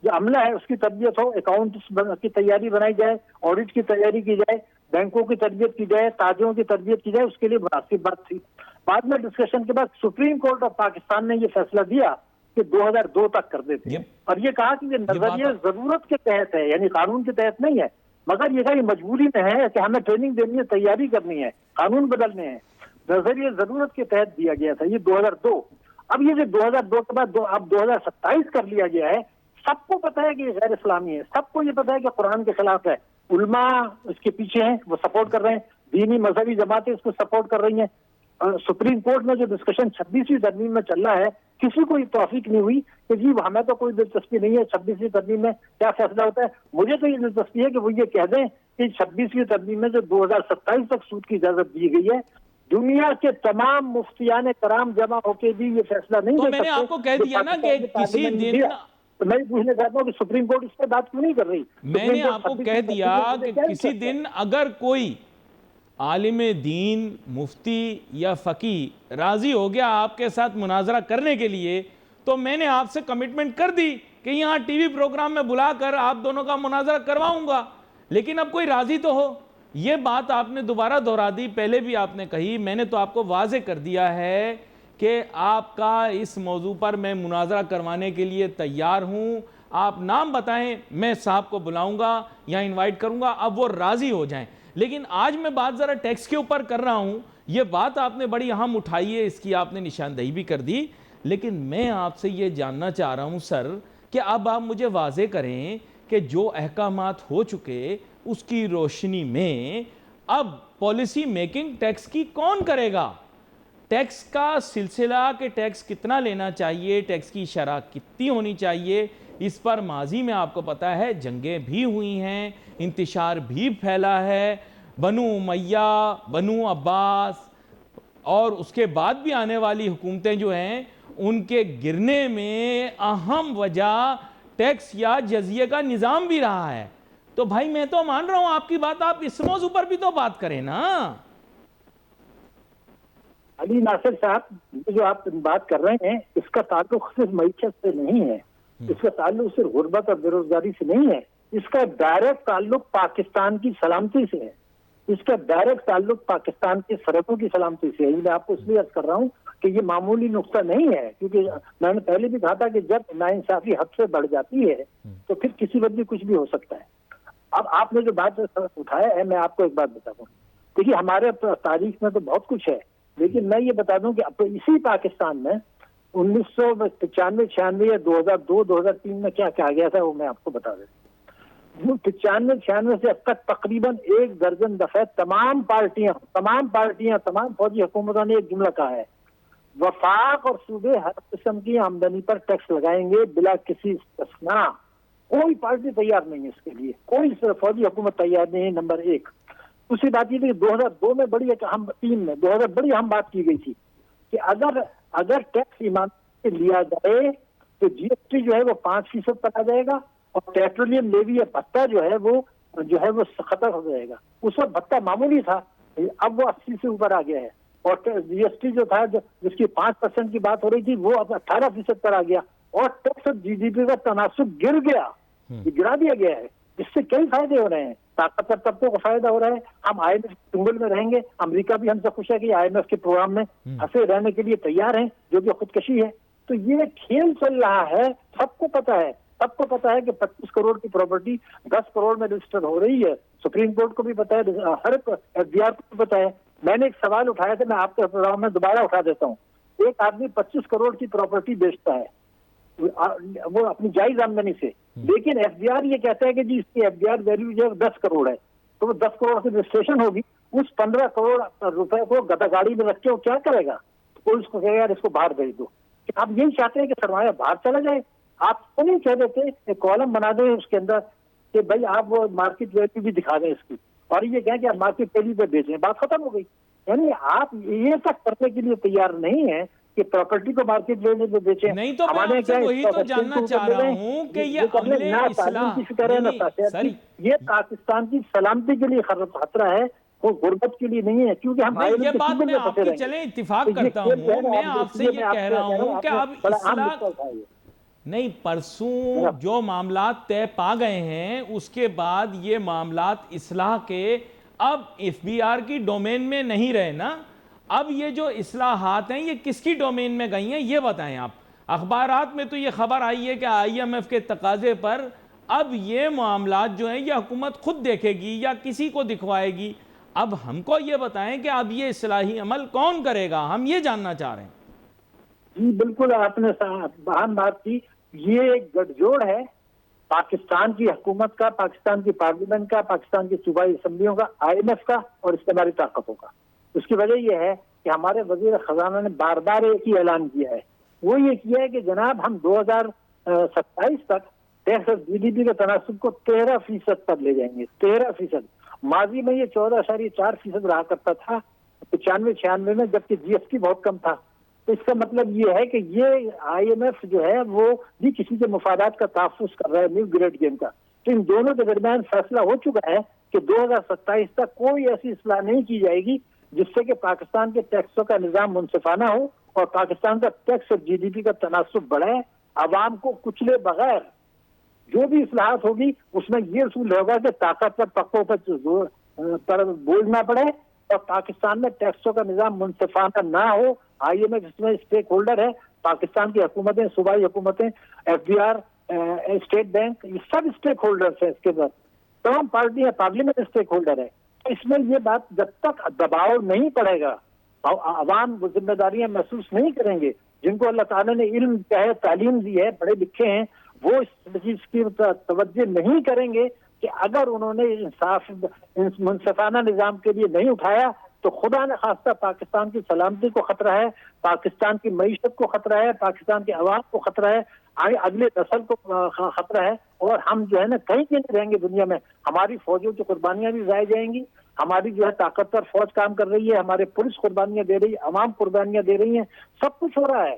جو عملہ ہے اس کی تربیت ہو, اکاؤنٹس کی تیاری بنائی جائے, آڈٹ کی تیاری کی جائے, بینکوں کی تربیت کی جائے, تاجروں کی تربیت کی جائے. اس کے لیے مناسب بات تھی. بعد میں ڈسکشن کے بعد سپریم کورٹ آف پاکستان نے یہ فیصلہ دیا کہ 2002 تک کر دیتے ہیں, اور یہ کہا کہ یہ نظریہ ضرورت کے تحت ہے, یعنی قانون کے تحت نہیں ہے, مگر یہ کہا یہ مجبوری میں ہے کہ ہمیں ٹریننگ دینی ہے, تیاری کرنی ہے, قانون بدلنے ہیں. نظریہ ضرورت کے تحت دیا گیا تھا یہ 2002. اب یہ جو 2002 کے بعد اب 2027 کر لیا گیا ہے, سب کو پتا ہے کہ یہ غیر اسلامی ہے, سب کو یہ پتا ہے کہ قرآن کے خلاف ہے. علماء اس کے پیچھے ہیں, وہ سپورٹ کر رہے ہیں, دینی مذہبی جماعتیں اس کو سپورٹ کر رہی ہیں. سپریم کورٹ میں جو ڈسکشن 26ویں ترمیم میں چل رہا ہے, کسی کو یہ توفیق نہیں ہوئی کہ جی ہمیں تو کوئی دلچسپی نہیں ہے 26ویں ترمیم میں کیا فیصلہ ہوتا ہے. مجھے تو یہ دلچسپی ہے کہ وہ یہ کہہ دیں کہ 26ویں ترمیم میں جو 2027 تک سود کی اجازت دی گئی ہے, دنیا کے تمام مفتیان کرام جمع ہو کے بھی یہ فیصلہ نہیں دے سکتے. تو میں نے آپ کو کہہ دیا نا کہ کسی دن, میں پوچھنا چاہتا ہوں کہ سپریم کورٹ اس پہ بات کیوں نہیں کر رہی. میں نے آپ کو کہہ دیا کہ کسی دن اگر کوئی عالم دین, مفتی یا فقیہ راضی ہو گیا آپ کے ساتھ مناظرہ کرنے کے لیے, تو میں نے آپ سے کمٹمنٹ کر دی کہ یہاں ٹی وی پروگرام میں بلا کر آپ دونوں کا مناظرہ کرواؤں گا. لیکن اب کوئی راضی تو ہو. یہ بات آپ نے دوبارہ دہرا دی, پہلے بھی آپ نے کہی, میں نے تو آپ کو واضح کر دیا ہے کہ آپ کا اس موضوع پر میں مناظرہ کروانے کے لیے تیار ہوں. آپ نام بتائیں, میں صاحب کو بلاؤں گا یا انوائٹ کروں گا, اب وہ راضی ہو جائیں. لیکن آج میں بات ذرا ٹیکس کے اوپر کر رہا ہوں. یہ بات آپ نے بڑی اہم اٹھائی ہے, اس کی آپ نے نشاندہی بھی کر دی. لیکن میں آپ سے یہ جاننا چاہ رہا ہوں سر کہ اب آپ مجھے واضح کریں کہ جو احکامات ہو چکے اس کی روشنی میں اب پالیسی میکنگ ٹیکس کی کون کرے گا؟ ٹیکس کا سلسلہ کہ ٹیکس کتنا لینا چاہیے, ٹیکس کی شرح کتنی ہونی چاہیے, اس پر ماضی میں آپ کو پتا ہے جنگیں بھی ہوئی ہیں, انتشار بھی پھیلا ہے. بنو امیہ, بنو عباس اور اس کے بعد بھی آنے والی حکومتیں جو ہیں ان کے گرنے میں اہم وجہ ٹیکس یا جزیے کا نظام بھی رہا ہے. تو بھائی میں تو مان رہا ہوں آپ کی بات, آپ اس موضوع پر بھی تو بات کریں نا. علی ناصر صاحب, جو آپ بات کر رہے ہیں اس کا تعلق صرف معیشت سے نہیں ہے, اس کا تعلق صرف غربت اور بے روزگاری سے نہیں ہے, اس کا ڈائریکٹ تعلق پاکستان کی سلامتی سے ہے, اس کا ڈائریکٹ تعلق پاکستان کی سرحدوں کی سلامتی سے ہے. میں آپ کو اس لیے عرض کر رہا ہوں کہ یہ معمولی نقطہ نہیں ہے, کیونکہ میں نے پہلے بھی کہا تھا کہ جب ناانصافی حد سے بڑھ جاتی ہے تو پھر کسی وقت بھی کچھ بھی ہو سکتا ہے. اب آپ نے جو بات اٹھایا ہے, میں آپ کو ایک بات بتا دوں. دیکھیے ہمارے تاریخ میں تو بہت کچھ ہے, لیکن میں یہ بتا دوں کہ اسی پاکستان میں 1995 96 یا 2002 2003 میں کیا کہا گیا تھا وہ میں آپ کو بتا دیتا ہوں. 95 سے اب تک تقریباً 1 درجن دفعہ تمام پارٹیاں تمام فوجی حکومتوں نے ایک جملہ کہا ہے, وفاق اور صوبے ہر قسم کی آمدنی پر ٹیکس لگائیں گے بلا کسی استثناء. کوئی پارٹی تیار نہیں ہے اس کے لیے, کوئی فوجی حکومت تیار نہیں ہے. نمبر 1. دوسری بات یہ تھی کہ 2002 میں بڑی ایک اہم 2000 بڑی اہم بات کی گئی تھی کہ اگر ٹیکس ایمان سے لیا جائے تو جی ایس ٹی جو ہے وہ 5% پر آ جائے گا اور پیٹرولیم لیوی یا بھتہ جو ہے وہ ختم ہو جائے گا. اس وقت بھتہ معمولی تھا, اب وہ 80 سے اوپر آ گیا ہے, اور جی ایس ٹی جو تھا جس کی 5% کی بات ہو رہی تھی وہ اب 18% پر آ گیا, اور ٹیکس اور جی ڈی پی کا تناسب گر گیا, یہ گرا دیا گیا ہے. اس سے کئی فائدے ہو رہے ہیں, طاقتور طبقوں کو فائدہ ہو رہا ہے. ہم آئی ایم ایف چنگل میں رہیں گے, امریکہ بھی ہم سے خوش ہے کہ آئی ایم ایف کے پروگرام میں پھنسے رہنے کے لیے تیار ہیں, جو کہ خودکشی ہے. تو یہ کھیل چل رہا ہے, سب کو پتا ہے, سب کو پتا ہے کہ 25 کروڑ کی پراپرٹی 10 کروڑ میں رجسٹر ہو رہی ہے. سپریم کورٹ کو بھی پتا ہے, ہر ایف بی آر کو بھی پتا ہے. میں نے ایک سوال اٹھایا تھا, میں آپ کے پروگرام میں دوبارہ اٹھا دیتا ہوں. ایک آدمی 25 کروڑ کی پراپرٹی بیچتا ہے وہ اپنی جائز آمدنی سے, لیکن ایف بی آر یہ کہتا ہے کہ جی اس کی ایف بی آر ویلیو جو ہے 10 کروڑ ہے, تو وہ 10 کروڑ کی رجسٹریشن ہوگی. اس 15 کروڑ روپے کو گدا گاڑی میں رکھ کے وہ کیا کرے گا؟ تو اس کو کہے گا یار اس کو باہر بھیج دو. آپ یہی چاہتے ہیں کہ سرمایہ باہر چلا جائے؟ آپ کو نہیں کہہ دیتے ایک کالم بنا دیں اس کے اندر کہ بھائی آپ وہ مارکیٹ ویلیو بھی دکھا دیں اس کی, اور یہ کہیں کہ آپ مارکیٹ ویلیو پہ بیچیں, بات ختم ہو گئی. یعنی آپ یہ تک کرنے کے لیے تیار نہیں ہیں کہ پراپرٹی کو مارکیٹ ویلیو پہ بیچیں. نہیں تو میں آپ سے وہی تو جاننا چاہ رہا ہوں کہ یہ عمل اصلاح کی فکر ہے, نہ سیاست, یہ پاکستان کی سلامتی کے لیے خطرہ ہے, وہ غربت کے لیے نہیں ہے. کیونکہ ہم یہ بات میں آپ کی چلیں اتفاق کرتا ہوں, میں آپ سے یہ کہہ رہا ہوں کہ اب اصلاح نہیں, پرسوں جو معاملات طے پا گئے ہیں اس کے بعد یہ معاملات اصلاح کے اب ایف بی آر کی ڈومین میں نہیں رہے نا. اب یہ جو اصلاحات ہیں یہ کس کی ڈومین میں گئی ہیں یہ بتائیں آپ. اخبارات میں تو یہ خبر آئی ہے کہ آئی ایم ایف کے تقاضے پر اب یہ معاملات جو ہیں یہ حکومت خود دیکھے گی یا کسی کو دکھوائے گی. اب ہم کو یہ بتائیں کہ اب یہ اصلاحی عمل کون کرے گا, ہم یہ جاننا چاہ رہے ہیں. جی بالکل, آپ نے اہم بات کی. یہ ایک گٹھ جوڑ ہے پاکستان کی حکومت کا, پاکستان کی پارلیمنٹ کا, پاکستان کی صوبائی اسمبلیوں کا, آئی ایم ایف کا اور استعماری طاقتوں کا. اس کی وجہ یہ ہے کہ ہمارے وزیر خزانہ نے بار بار ایک ہی اعلان کیا ہے, وہ یہ کیا ہے کہ جناب ہم 2027 تک ٹیکس اور جی ڈی پی کے تناسب کو 13% پر لے جائیں گے. 13%. ماضی میں یہ 14.4% رہا کرتا تھا 95-96 میں, جبکہ جی ایس ٹی بہت کم تھا. تو اس کا مطلب یہ ہے کہ یہ آئی ایم ایف جو ہے وہ بھی کسی کے مفادات کا تحفظ کر رہا ہے, نیو گریڈ گیم کا. تو ان دونوں کے درمیان فیصلہ ہو چکا ہے کہ 2027 تک کوئی ایسی اصلاح نہیں کی جائے گی جس سے کہ پاکستان کے ٹیکسوں کا نظام منصفانہ ہو اور پاکستان کا ٹیکس اور جی ڈی پی کا تناسب بڑھے, عوام کو کچلے بغیر. جو بھی اصلاحات ہوگی اس میں یہ اصول ہوگا کہ طاقتور طبقوں پر بوجھ نہ پڑے اور پاکستان میں ٹیکسوں کا نظام منصفانہ نہ ہو. آئی ایم ایف اس میں اسٹیک ہولڈر ہے, پاکستان کی حکومتیں, صوبائی حکومتیں, F B R, state bank, یہ سب اسٹیک ہولڈرز ہیں. اس کے بعد تمام پارٹیاں, پارلیمنٹ اسٹیک ہولڈر ہے. اس میں یہ بات جب تک دباؤ نہیں پڑے گا, عوام ذمہ داریاں محسوس نہیں کریں گے, جن کو اللہ تعالیٰ نے علم کیا ہے, تعلیم دی ہے, پڑھے لکھے ہیں, وہ اس چیز کی توجہ نہیں کریں گے کہ اگر انہوں نے انصاف منصفانہ نظام کے لیے نہیں اٹھایا تو خدا نہ خواستہ پاکستان کی سلامتی کو خطرہ ہے, پاکستان کی معیشت کو خطرہ ہے, پاکستان کے عوام کو خطرہ ہے, اگلے نسل کو خطرہ ہے, اور ہم جو ہے نا کہیں بھی نہیں رہیں گے دنیا میں. ہماری فوجوں کی قربانیاں بھی ضائع جائیں گی, ہماری جو ہے طاقتور فوج کام کر رہی ہے, ہمارے پولیس قربانیاں دے رہی ہے, عوام قربانیاں دے رہی ہیں, سب کچھ ہو رہا ہے.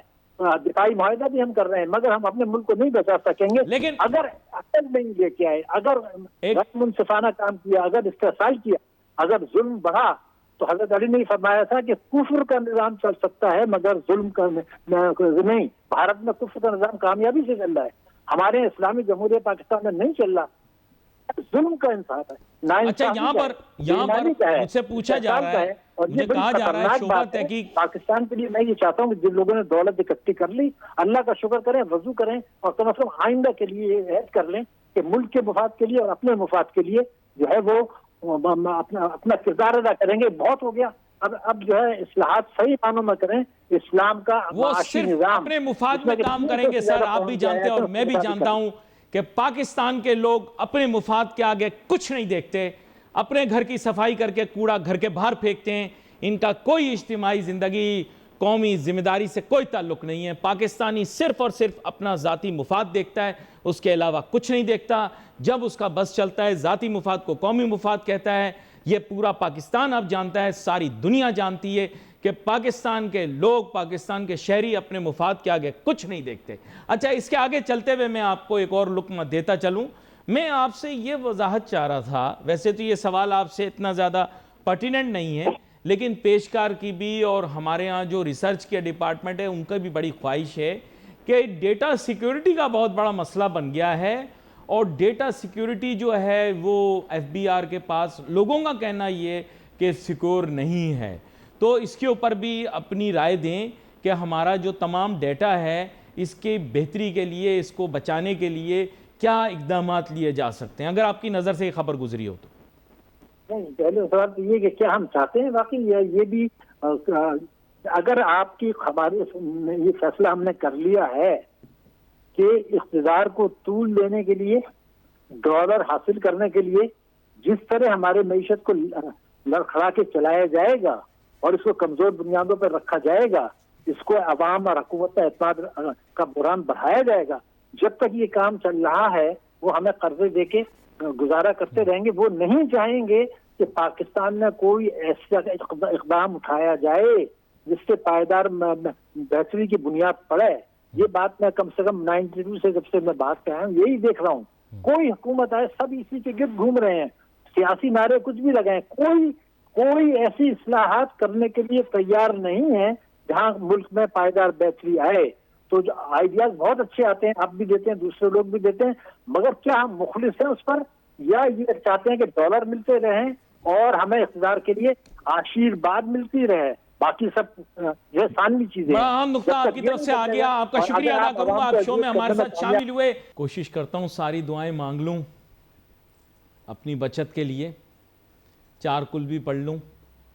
دفاعی معاہدہ بھی ہم کر رہے ہیں, مگر ہم اپنے ملک کو نہیں بچا سکیں گے. لیکن اگر عقل نہیں لے کے آئے, اگر غیر منصفانہ کام کیا, اگر استحصال کیا, اگر ظلم بڑھا, تو حضرت علی نے فرمایا تھا کہ کفر کا نظام چل سکتا ہے مگر ظلم کا نہیں. بھارت میں کفر کا نظام کامیابی سے چل رہا ہے, ہمارے اسلامی جمہوریہ پاکستان میں نہیں چل رہا. ظلم کا انصاف ہے. اچھا, یہاں پر مجھ سے پوچھا جا رہا ہے, مجھے کہا جا رہا ہے شعبہ تحقیق پاکستان کے لیے. میں یہ چاہتا ہوں کہ جن لوگوں نے دولت اکٹھی کر لی, اللہ کا شکر کریں, وضو کریں, اور کم از کم آئندہ کے لیے یہ عہد کر لیں کہ ملک کے مفاد کے لیے اور اپنے مفاد کے لیے جو ہے وہ اپنا کردار ادا کریں گے. بہت ہو گیا, اب جو ہے اصلاحات صحیح معنوں میں کریں. اسلام کا وہ صرف اپنے مفاد میں کام کریں گے. سر, آپ بھی جانتے ہیں اور میں بھی جانتا ہوں کہ پاکستان کے لوگ اپنے مفاد کے آگے کچھ نہیں دیکھتے, اپنے گھر کی صفائی کر کے کوڑا گھر کے باہر پھینکتے ہیں. ان کا کوئی اجتماعی زندگی, قومی ذمہ داری سے کوئی تعلق نہیں ہے. پاکستانی صرف اور صرف اپنا ذاتی مفاد دیکھتا ہے, اس کے علاوہ کچھ نہیں دیکھتا. جب اس کا بس چلتا ہے ذاتی مفاد کو قومی مفاد کہتا ہے. یہ پورا پاکستان اب جانتا ہے, ساری دنیا جانتی ہے کہ پاکستان کے لوگ، پاکستان کے شہری اپنے مفاد کے آگے کچھ نہیں دیکھتے۔ اچھا، اس کے آگے چلتے ہوئے میں آپ کو ایک اور لقمہ دیتا چلوں۔ میں آپ سے یہ وضاحت چاہ رہا تھا، ویسے تو یہ سوال آپ سے اتنا زیادہ پرٹیننٹ نہیں ہے، لیکن پیشکار کی بھی اور ہمارے ہاں جو ریسرچ کے ڈپارٹمنٹ ہے ان کا بھی بڑی خواہش ہے کہ ڈیٹا سیکیورٹی کا بہت بڑا مسئلہ بن گیا ہے، اور ڈیٹا سیکیورٹی جو ہے وہ ایف بی آر کے پاس لوگوں کا کہنا یہ کہ سیکور نہیں ہے۔ تو اس کے اوپر بھی اپنی رائے دیں کہ ہمارا جو تمام ڈیٹا ہے اس کے بہتری کے لیے، اس کو بچانے کے لیے کیا اقدامات لیے جا سکتے ہیں، اگر آپ کی نظر سے یہ خبر گزری ہو تو۔ نہیں، پہلے سوال تو یہ کہ کیا ہم چاہتے ہیں واقعی یہ بھی، اگر آپ کی ہماری یہ فیصلہ ہم نے کر لیا ہے کہ اقتدار کو طول دینے کے لیے، ڈالر حاصل کرنے کے لیے جس طرح ہمارے معیشت کو لڑکھڑا کے چلایا جائے گا اور اس کو کمزور بنیادوں پر رکھا جائے گا، اس کو عوام اور حکومت کا اعتماد کا بحران بڑھایا جائے گا، جب تک یہ کام چل رہا ہے وہ ہمیں قرضے دے کے گزارا کرتے رہیں گے۔ وہ نہیں چاہیں گے کہ پاکستان میں کوئی ایسا اقدام اٹھایا جائے جس سے پائیدار بہتری کی بنیاد پڑے۔ یہ بات میں کم سے کم 92 سے جب سے میں بات کر رہا ہوں یہی دیکھ رہا ہوں۔ کوئی حکومت آئے سب اسی کے گرد گھوم رہے ہیں، سیاسی نعرے کچھ بھی لگائیں، کوئی ایسی اصلاحات کرنے کے لیے تیار نہیں ہے جہاں ملک میں پائیدار بہتری آئے۔ تو جو آئیڈیاز بہت اچھے آتے ہیں، آپ بھی دیتے ہیں، دوسرے لوگ بھی دیتے ہیں، مگر کیا ہم مخلص ہیں اس پر، یا یہ چاہتے ہیں کہ ڈالر ملتے رہیں اور ہمیں اقتدار کے لیے آشیرواد ملتی رہے، باقی سب یہ ثانوی چیزیں ہیں۔ بڑا اہم نقطہ آپ کی طرف سے آ گیا، آپ کا شکریہ ادا کروں گا، آپ شو میں ہمارے ساتھ شامل ہوئے۔ کوشش کرتا ہوں ساری دعائیں مانگ لوں اپنی بچت کے لیے، 4 کل بھی پڑھ لوں۔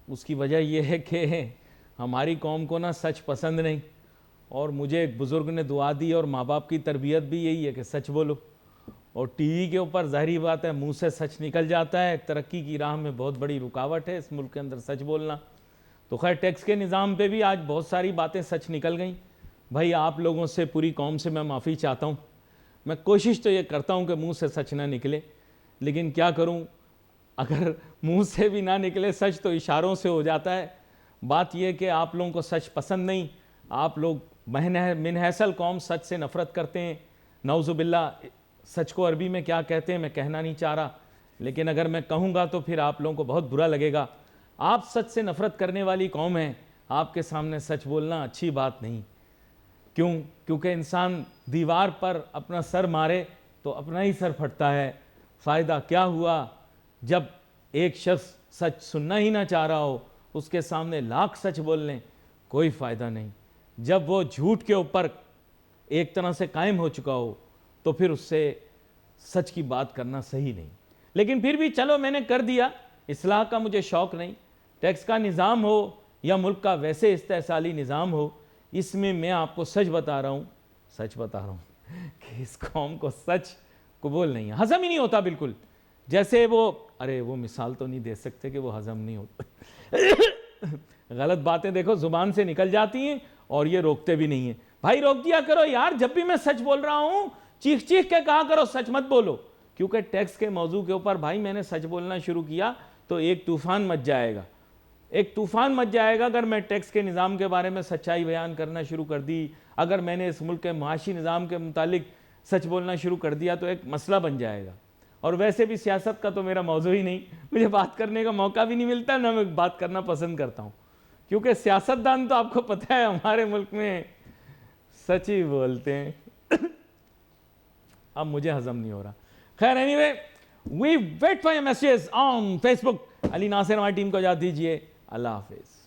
اس کی وجہ یہ ہے کہ ہماری قوم کو نا سچ پسند نہیں، اور مجھے ایک بزرگ نے دعا دی اور ماں باپ کی تربیت بھی یہی ہے کہ سچ بولو، اور ٹی وی کے اوپر ظاہری بات ہے منہ سے سچ نکل جاتا ہے۔ ترقی کی راہ میں بہت بڑی رکاوٹ ہے اس ملک کے اندر سچ بولنا۔ تو خیر ٹیکس کے نظام پہ بھی آج بہت ساری باتیں سچ نکل گئیں۔ بھائی آپ لوگوں سے، پوری قوم سے میں معافی چاہتا ہوں۔ میں کوشش تو یہ کرتا ہوں کہ منہ سے سچ نہ نکلے، لیکن کیا کروں، اگر منہ سے بھی نہ نکلے سچ تو اشاروں سے ہو جاتا ہے۔ بات یہ کہ آپ لوگوں کو سچ پسند نہیں، آپ لوگ من حیثل قوم سچ سے نفرت کرتے ہیں۔ نعوذ باللہ، سچ کو عربی میں کیا کہتے ہیں میں کہنا نہیں چاہ رہا، لیکن اگر میں کہوں گا تو پھر آپ لوگوں کو بہت برا لگے گا۔ آپ سچ سے نفرت کرنے والی قوم ہیں، آپ کے سامنے سچ بولنا اچھی بات نہیں۔ کیونکہ انسان دیوار پر اپنا سر مارے تو اپنا ہی سر پھٹتا ہے۔ فائدہ کیا ہوا جب ایک شخص سچ سننا ہی نہ چاہ رہا ہو، اس کے سامنے لاکھ سچ بول لیں، کوئی فائدہ نہیں۔ جب وہ جھوٹ کے اوپر ایک طرح سے قائم ہو چکا ہو تو پھر اس سے سچ کی بات کرنا صحیح نہیں۔ لیکن پھر بھی چلو میں نے کر دیا، اصلاح کا مجھے شوق نہیں۔ ٹیکس کا نظام ہو یا ملک کا ویسے استحصالی نظام ہو، اس میں آپ کو سچ بتا رہا ہوں کہ اس قوم کو سچ قبول نہیں ہے، ہضم ہی نہیں ہوتا بالکل۔ جیسے وہ مثال تو نہیں دے سکتے کہ وہ ہضم نہیں ہوتا۔ غلط باتیں دیکھو زبان سے نکل جاتی ہیں اور یہ روکتے بھی نہیں ہیں۔ بھائی روک دیا کرو یار، جب بھی میں سچ بول رہا ہوں چیخ چیخ کے کہا کرو سچ مت بولو، کیونکہ ٹیکس کے موضوع کے اوپر بھائی میں نے سچ بولنا شروع کیا تو ایک طوفان مچ جائے گا۔ اگر میں ٹیکس کے نظام کے بارے میں سچائی بیان کرنا شروع کر دی، اگر میں نے اس ملک کے معاشی نظام کے متعلق سچ بولنا شروع کر دیا تو ایک مسئلہ بن جائے گا۔ اور ویسے بھی سیاست کا تو میرا موضوع ہی نہیں، مجھے بات کرنے کا موقع بھی نہیں ملتا، نہ میں بات کرنا پسند کرتا ہوں، کیونکہ سیاستدان تو آپ کو پتہ ہے ہمارے ملک میں سچ ہی بولتے ہیں۔ اب مجھے ہضم نہیں ہو رہا۔ خیر anyway wait for your messages on Facebook. Ali Nasir ہماری ٹیم کو اجازت دیجیے، اللہ حافظ۔